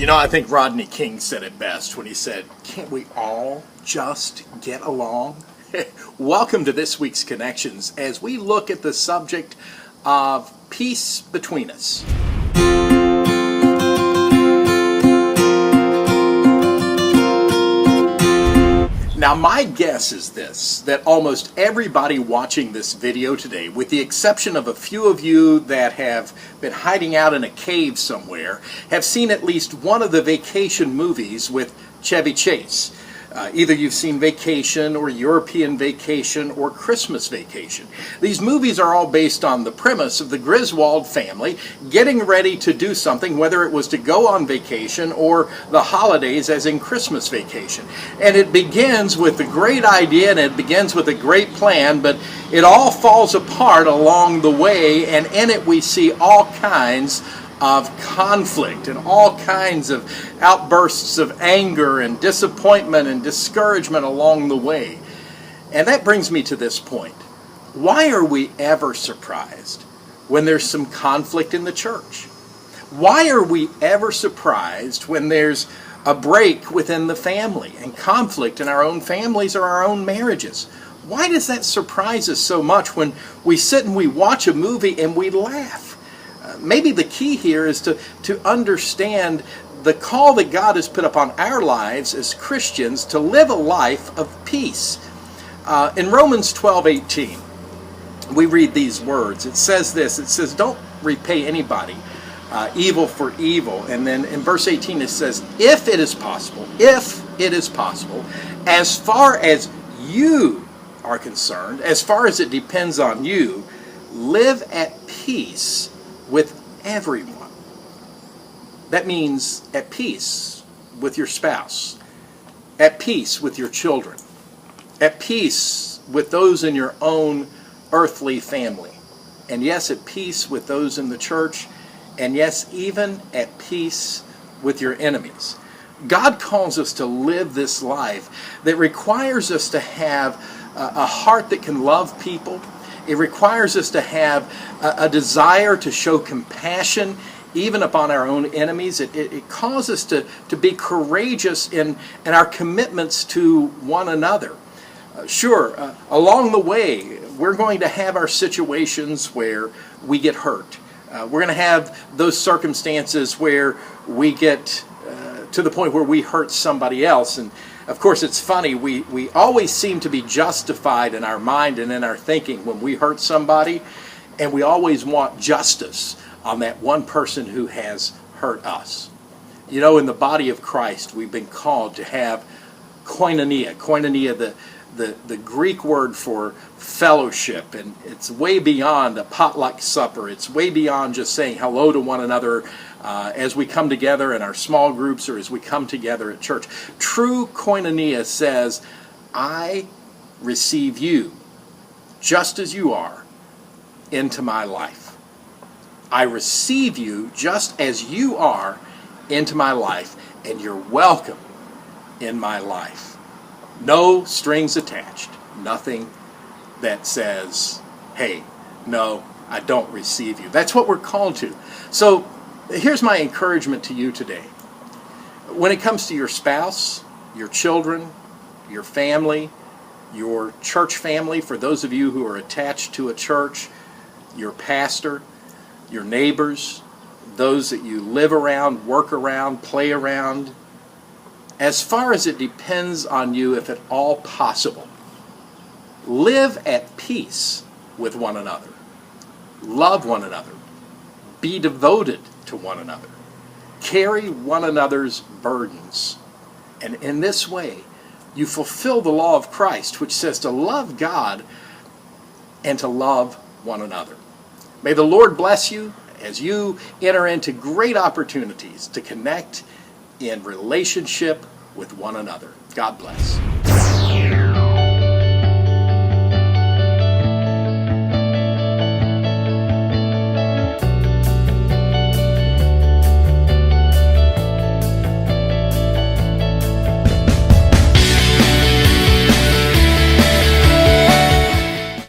You know, I think Rodney King said it best when he said, "Can't we all just get along?" Welcome to this week's Connections as we look at the subject of peace between us. Now, my guess is this, that almost everybody watching this video today, with the exception of a few of you that have been hiding out in a cave somewhere, have seen at least one of the vacation movies with Chevy Chase. Either you've seen Vacation or European Vacation or Christmas Vacation. These movies are all based on the premise of the Griswold family getting ready to do something, whether it was to go on vacation or the holidays as in Christmas Vacation. And it begins with a great idea and it begins with a great plan, but it all falls apart along the way, and in it we see all kinds of conflict and all kinds of outbursts of anger and disappointment and discouragement along the way. And that brings me to this point. Why are we ever surprised when there's some conflict in the church? Why are we ever surprised when there's a break within the family and conflict in our own families or our own marriages? Why does that surprise us so much when we sit and we watch a movie and we laugh? Maybe the key here is to understand the call that God has put upon our lives as Christians to live a life of peace. In Romans 12:18, we read these words. It says this, it says, "Don't repay anybody evil for evil." And then in verse 18 it says, if it is possible, as far as you are concerned, as far as it depends on you, live at peace with everyone. That means at peace with your spouse, at peace with your children, at peace with those in your own earthly family, and yes, at peace with those in the church, and yes, even at peace with your enemies. God calls us to live this life that requires us to have a heart that can love people. It requires us to have a desire to show compassion even upon our own enemies. It calls us to be courageous in our commitments to one another. Along the way, we're going to have our situations where we get hurt. We're going to have those circumstances where we get to the point where we hurt somebody else. And of course, it's funny, we always seem to be justified in our mind and in our thinking when we hurt somebody, and we always want justice on that one person who has hurt us. You know, in the body of Christ, we've been called to have koinonia. Koinonia, the Greek word for fellowship, and it's way beyond a potluck supper. It's way beyond just saying hello to one another as we come together in our small groups or as we come together at church. True koinonia says, I receive you just as you are into my life. I receive you just as you are into my life, and you're welcome in my life. No strings attached. Nothing that says, hey, no, I don't receive you. That's what we're called to. So here's my encouragement to you today. When it comes to your spouse, your children, your family, your church family, for those of you who are attached to a church, your pastor, your neighbors, those that you live around, work around, play around, as far as it depends on you, if at all possible, live at peace with one another. Love one another. Be devoted to one another. Carry one another's burdens. And in this way, you fulfill the law of Christ, which says to love God and to love one another. May the Lord bless you as you enter into great opportunities to connect in relationship with one another. God bless.